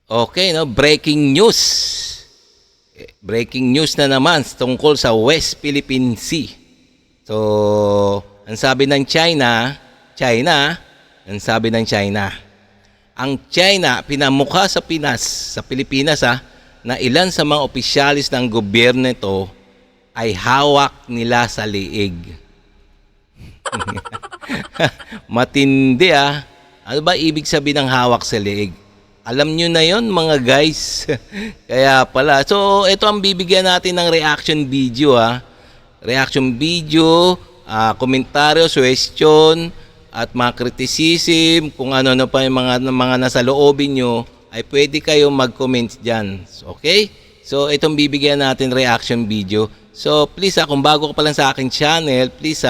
Okay, no? Breaking news. Breaking news na naman tungkol sa West Philippine Sea. So, ang sabi ng ang sabi ng China, ang China pinamukha sa Pilipinas na ilan sa mga opisyalis ng gobyerno nito ay hawak nila sa liig. Matindi ah. Ano ba ibig sabihin ng hawak sa liig? Alam nyo na yon mga guys. Kaya pala. So, ito ang bibigyan natin ng reaction video Reaction video, komentaryo, suggestion, at mga criticism, kung ano-ano pa yung mga nasa loobin nyo, ay pwede kayong mag-comment dyan. Okay? So, itong bibigyan natin reaction video. So, please kung bago ka pa lang sa aking channel, please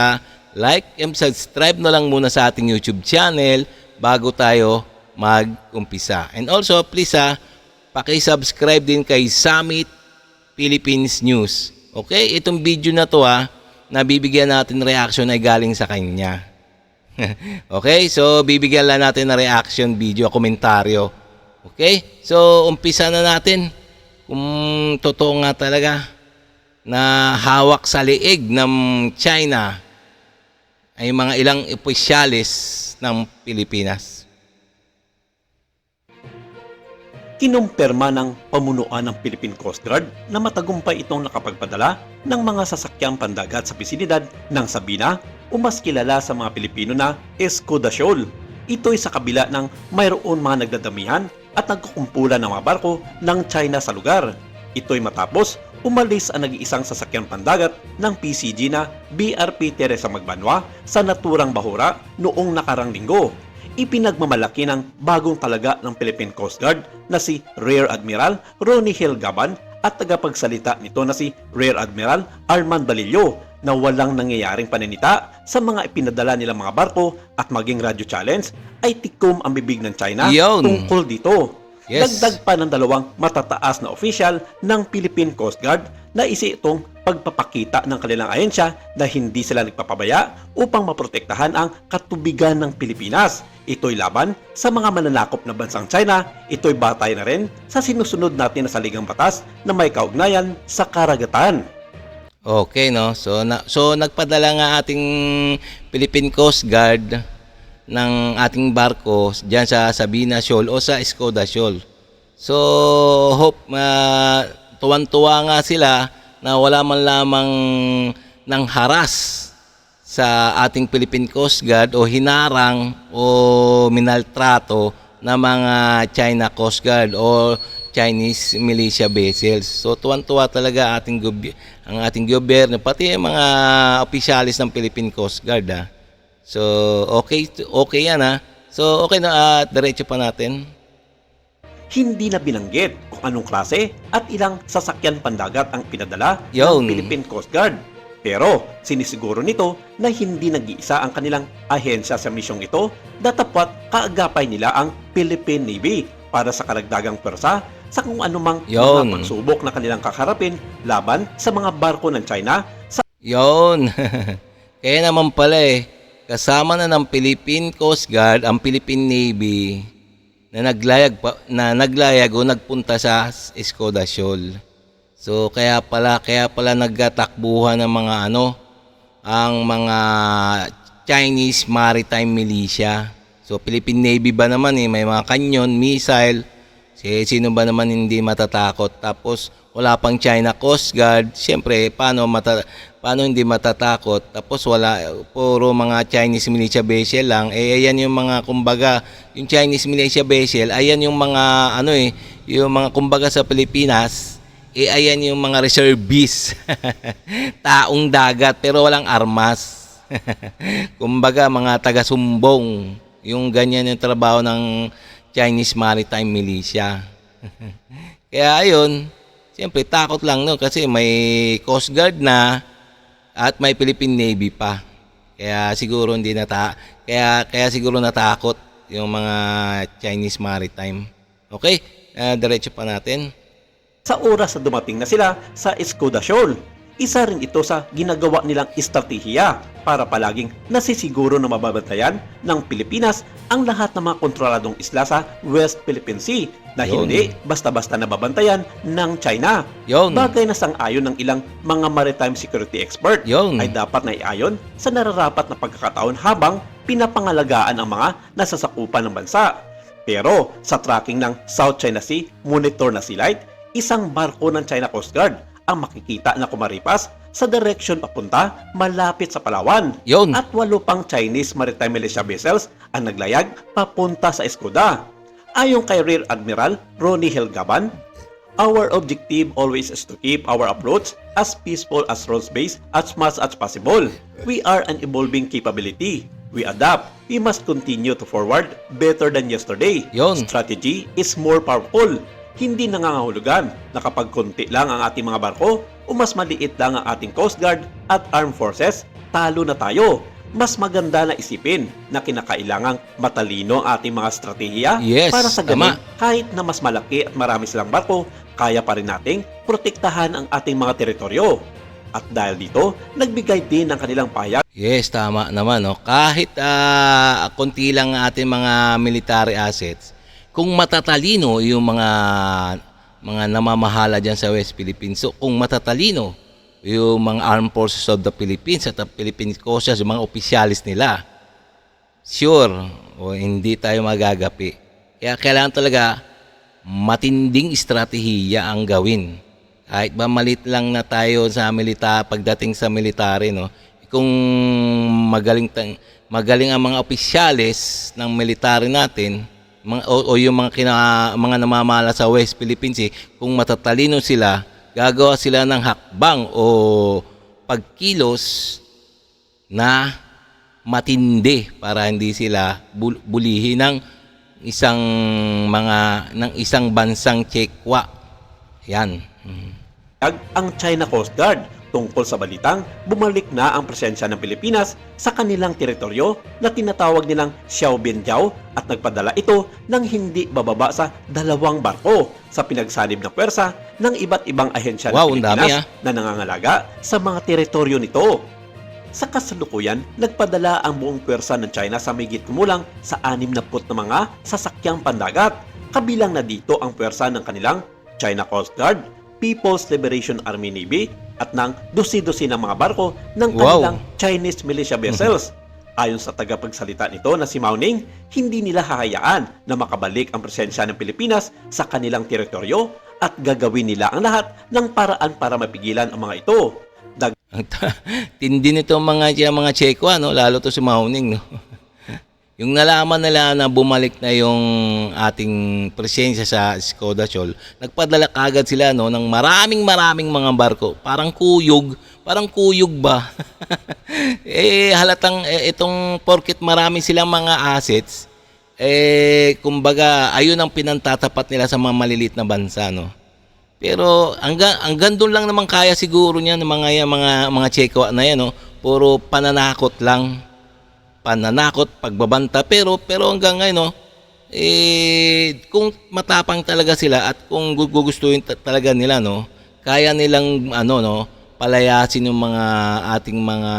like and subscribe na lang muna sa ating YouTube channel bago tayo mag-umpisa. And also, please paki-subscribe din kay Summit Philippines News. Okay? Itong video na to na bibigyan natin reaction ay galing sa kanya. Okay? So, bibigyan lang natin ng reaction video, komentaryo. Okay? So, umpisa na natin. Kung totoo nga talaga na hawak sa liig ng China ay mga ilang opisyalis ng Pilipinas. Kinumpirma ng pamunuan ng Philippine Coast Guard na matagumpay itong nakapagpadala ng mga sasakyang pandagat sa pisilidad ng Sabina o mas kilala sa mga Pilipino na Escuda Shoal. Ito'y sa kabila ng mayroon mga nagdadamihan at nagkukumpulan ng mga barko ng China sa lugar. Ito'y matapos umalis ang nag-iisang sasakyang pandagat ng PCG na BRP Teresa Magbanwa sa naturang bahura noong nakarang linggo. Ipinagmamalaki ng bagong talaga ng Philippine Coast Guard na si Rear Admiral Ronnie Hill Gaban at tagapagsalita nito na si Rear Admiral Armand Balillo na walang nangyayaring paninita sa mga ipinadala nilang mga barko at maging radio challenge ay tikom ang bibig ng China tungkol dito. Yes. Dagdag pa ng dalawang matataas na opisyal ng Philippine Coast Guard na itong pagpapakita ng kanilang ahensya na hindi sila nagpapabaya upang maprotektahan ang katubigan ng Pilipinas. Ito'y laban sa mga mananakop na bansang China. Ito'y batay na rin sa sinusunod natin na saligang batas na may kaugnayan sa karagatan. Okay, no? So nagpadala nga ating Philippine Coast Guard ng ating barko diyan sa Sabina Shoal o sa Escuda Shoal. So hope tuwan-tuwa nga sila na wala man lamang ng haras sa ating Philippine Coast Guard o hinarang o minaltrato na mga China Coast Guard o Chinese militia vessels. So tuwan-tuwa talaga ang ating gobyerno pati yung mga opisyalis ng Philippine Coast Guard. So okay yan So okay na diretso pa natin. Hindi na binanggit kung anong klase at ilang sasakyan pandagat ang pinadala Yun. ng Philippine Coast Guard. Pero sinisiguro nito na hindi nag-iisa ang kanilang ahensya sa misyong ito, datapwat kaagapay nila ang Philippine Navy para sa karagdagang pwersa sa kung anumang mga pagsubok na kanilang kakarapin laban sa mga barko ng China. Yun. Kaya naman pala kasama na ng Philippine Coast Guard ang Philippine Navy na naglayag o nagpunta sa Escuda Shoal. So kaya pala nagtatakbuhan ng mga ang mga Chinese Maritime Militia. So Philippine Navy ba naman may mga kanyon, missile. Sino ba naman hindi matatakot? Tapos wala pang China Coast Guard. Siyempre, paano hindi matatakot? Tapos puro mga Chinese militia vessel lang. Ayan yung mga kumbaga, yung Chinese militia vessel, ayan yung mga yung mga kumbaga sa Pilipinas, ayan yung mga reservists. Taong dagat pero walang armas. Kumbaga mga taga-sumbong. Yung ganyan yung trabaho ng Chinese Maritime Militia. Kaya ayun, siyempre takot lang kasi may Coast Guard na at may Philippine Navy pa. Kaya siguro siguro natakot yung mga Chinese Maritime. Okay, diretso pa natin. Sa oras na dumating na sila sa Escuda Shoal, Isa rin ito sa ginagawa nilang estratehiya para palaging nasisiguro na mababantayan ng Pilipinas ang lahat ng mga kontroladong isla sa West Philippine Sea na Yun. hindi basta-basta nababantayan ng China. Yun. Bagay na sang-ayon ng ilang mga maritime security expert Yun. ay dapat na iayon sa nararapat na pagkakataon habang pinapangalagaan ang mga nasasakupan ng bansa. Pero sa tracking ng South China Sea Monitor na Sea Light, isang barko ng China Coast Guard ang makikita na kumaripas sa direction papunta malapit sa Palawan. Yun. At 8 pang Chinese maritime militia vessels ang naglayag papunta sa Escuda. Ayon kay Rear Admiral Ronnie Helgaban, our objective always is to keep our approach as peaceful as rules-based as much as possible. We are an evolving capability. We adapt. We must continue to forward better than yesterday. Yun. Strategy is more powerful. Hindi nangangahulugan na kapag konti lang ang ating mga barko o mas maliit lang ang ating Coast Guard at Armed Forces, talo na tayo. Mas maganda na isipin na kinakailangang matalino ang ating mga strategiya Yes, para sa ganun, tama. kahit na mas malaki at marami silang barko, kaya pa rin nating protektahan ang ating mga teritoryo. At dahil dito, nagbigay din ng kanilang pahayag Yes, tama naman. No? Kahit konti lang ang ating mga military assets, kung matatalino yung mga namamahala dyan sa West Philippines, so kung matatalino yung mga Armed Forces of the Philippines at the Philippine Coast Guard, yung mga opisyalis nila, sure, hindi tayo magagapi. Kaya kailangan talaga matinding estratehiya ang gawin. Kahit ba malit lang na tayo sa pagdating sa military, no? Kung magaling ang mga opisyalis ng military natin, o yung mga namamala sa West Philippines, kung matatalino sila, gagawa sila ng hakbang o pagkilos na matindi para hindi sila bulihin ng isang bansang Chekwa. Yan. ang China Coast Guard tungkol sa balitang bumalik na ang presensya ng Pilipinas sa kanilang teritoryo na tinatawag nilang Xiaobianjiao at nagpadala ito ng hindi bababa sa 2 barko sa pinagsanib ng pwersa ng iba't ibang ahensya ng Wow, ang dami, Pilipinas na nangangalaga sa mga teritoryo nito. Sa kasalukuyan, nagpadala ang buong pwersa ng China sa mahigit kumulang sa 60 na mga sasakyang pandagat. Kabilang na dito ang pwersa ng kanilang China Coast Guard, People's Liberation Army Navy at ng dosi-dosi ng mga barko ng kanilang Chinese militia vessels. Ayon sa tagapagsalita nito na si Mao Ning, hindi nila hahayaan na makabalik ang presensya ng Pilipinas sa kanilang teritoryo at gagawin nila ang lahat ng paraan para mapigilan ang mga ito. Tindi nito mga Chekwa, no? Lalo to si Mauning, no? Yung nalaman nila na bumalik na yung ating presensya sa Escuda Shoal, nagpadala kagad sila, no, ng maraming mga barko. Parang kuyog ba? Halatang itong porket marami silang mga assets, kumbaga ayun ang pinantatapat nila sa mga maliliit na bansa, no. Pero hanggang doon lang naman kaya siguro niya ng mga Chekwa na yan, no. Puro pananakot, pagbabanta, pero hanggang ngayon, no, kung matapang talaga sila at kung gugustuhin talaga nila, no, kaya nilang palayasin yung mga ating mga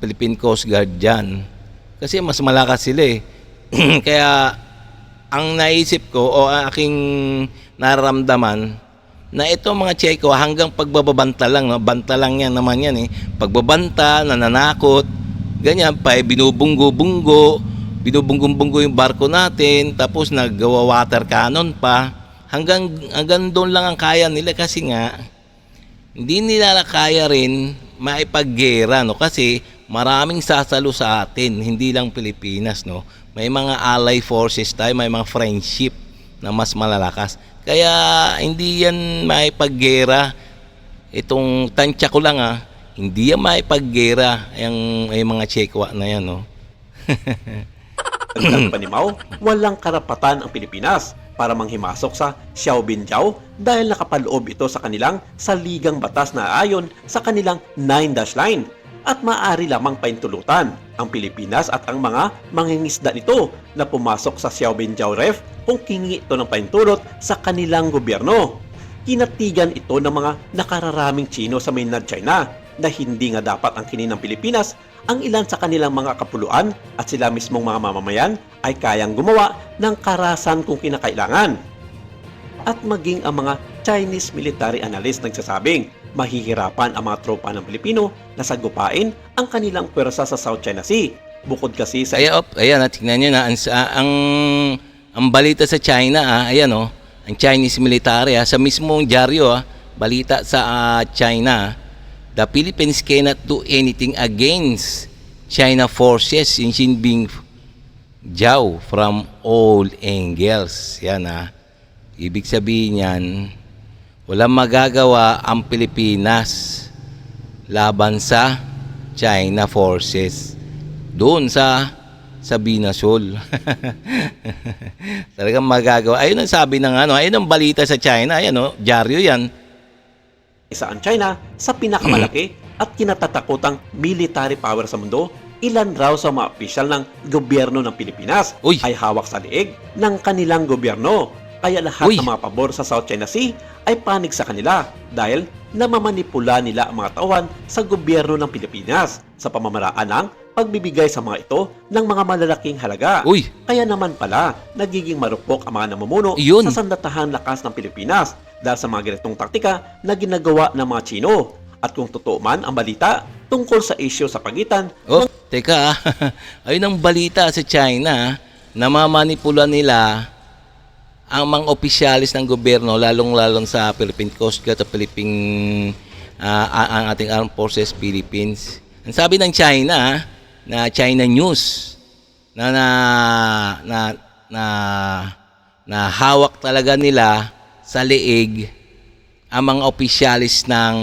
Philippine Coast Guard dyan. Kasi mas malakas sila eh. Kaya ang naisip ko o aking nararamdaman na ito mga Cheko hanggang pagbabanta lang, no? Banta lang yan naman yan eh. Pagbabanta, nananakot, ganyan pa, binubunggo-bunggo yung barko natin, tapos naggawa water cannon pa. Hanggang doon lang ang kaya nila kasi nga hindi nila kaya rin maipaggera, no? Kasi maraming sasalo sa atin, hindi lang Pilipinas, no? May mga ally forces tayo, may mga friendship na mas malalakas. Kaya hindi yan maipaggera. Itong tansya ko lang hindi yan maipaggera yung mga Chekwa na yan, no? Ang panimaw, walang karapatan ang Pilipinas para manghimasok sa Xiaobianjiao dahil nakapaloob ito sa kanilang saligang batas na ayon sa kanilang 9-dash line at maaari lamang paintulutan ang Pilipinas at ang mga mangingisda nito na pumasok sa Xiaobianjiao Reef kung kingi ito ng paintulot sa kanilang gobyerno. kinatigan ito ng mga nakararaming Tsino sa mainland China na hindi nga dapat ang kinin ng Pilipinas ang ilan sa kanilang mga kapuluan at sila mismong mga mamamayan ay kayang gumawa ng karahasan kung kinakailangan. At maging ang mga Chinese military analyst nagsasabing mahihirapan ang mga tropa ng Pilipino na sagupain ang kanilang pwersa sa South China Sea. Bukod kasi sa Ayan, tingnan nyo na, ang balita sa China, ayan ang Chinese military, sa mismong dyaryo, balita sa China, the Philippines cannot do anything against China forces in Xinbing Jiao from all angles. Yan ibig sabihin yan, walang magagawa ang Pilipinas laban sa China forces doon sa Binasol. Talagang magagawa. Ayun ang sabi ng ayun ang balita sa China, ayan dyaryo yan. Isa ang China sa pinakamalaki at kinatatakutang military power sa mundo. Ilan raw sa mga opisyal ng gobyerno ng Pilipinas ay hawak sa liig ng kanilang gobyerno. Kaya lahat ng mga pabor sa South China Sea ay panig sa kanila dahil namamanipula nila ang mga tauhan sa gobyerno ng Pilipinas sa pamamaraan ng pagbibigay sa mga ito ng mga malalaking halaga. Kaya naman pala, nagiging marupok ang mga namumuno sa sandatahan lakas ng Pilipinas dahil sa mga ganitong taktika na ginagawa ng mga Tsino. At kung totoo man ang balita tungkol sa issue sa pagitan teka ayun ang balita sa China, namamanipula nila ang mga opisyalis ng gobyerno, lalong-lalong sa Philippine Coast Guard at ang ating Armed Forces Philippines. Ang sabi ng China, na China News, na hawak talaga nila sa liig ang mga opisyalis ng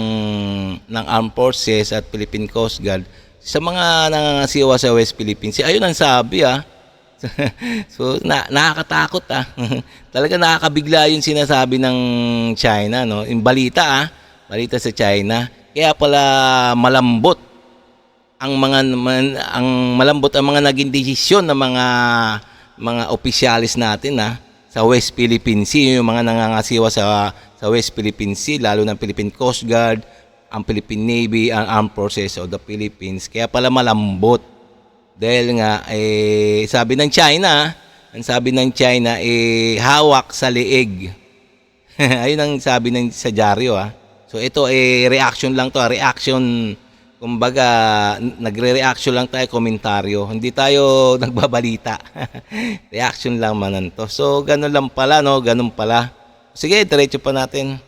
Armed Forces at Philippine Coast Guard sa mga nangangasiwa sa West Philippines. Ayun ang sabi So nakakatakot Talaga nakakabigla yung sinasabi ng China yung balita balita sa China. Kaya pala malambot ang mga naging desisyon ng mga opisyalis natin sa West Philippine Sea, yung mga nangangasiwa sa West Philippine Sea, lalo ng Philippine Coast Guard, ang Philippine Navy, ang Armed Forces of the Philippines. Kaya pala malambot. Dahil nga, sabi ng China, hawak sa liig. Ayun ang sabi sa dyaryo. So ito, reaction lang to. Reaction, kumbaga, nagre-reaction lang tayo, komentaryo. Hindi tayo nagbabalita. Reaction lang manan to. So, ganun lang pala, ganun pala. Sige, diretso pa natin.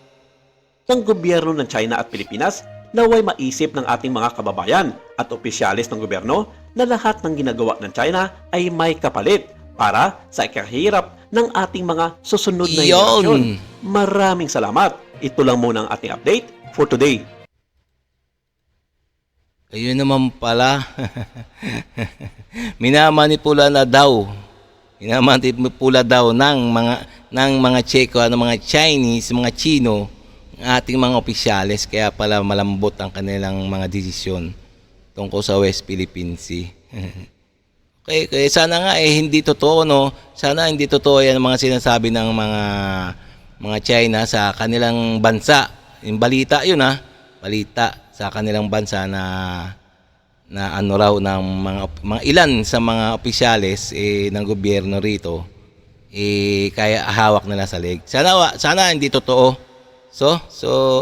Ng gobyerno ng China at Pilipinas, naway maisip ng ating mga kababayan at opisyalis ng gobyerno na lahat ng ginagawa ng China ay may kapalit para sa ikahirap ng ating mga susunod na henerasyon. Maraming salamat. Ito lang muna ang ating update for today. Ayun naman pala. Minamanipula daw ng mga Tseko, ng mga Chinese, mga Chino, ating mga opisyales, kaya pala malambot ang kanilang mga desisyon tungkol sa West Philippine Sea. Okay, sana nga hindi totoo Sana hindi totoo yan mga sinasabi ng mga China sa kanilang bansa. Yung balita yun balita sa kanilang bansa na raw ng mga ilan sa mga opisyales ng gobyerno rito kaya hawak nila sa leg. Sana hindi totoo. So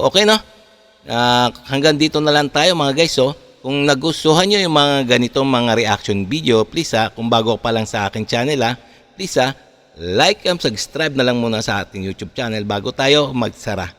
okay hanggang dito na lang tayo mga guys. Kung nagustuhan nyo yung mga ganitong mga reaction video, please kung bago pa lang sa aking channel please like and subscribe na lang muna sa ating YouTube channel bago tayo magsara.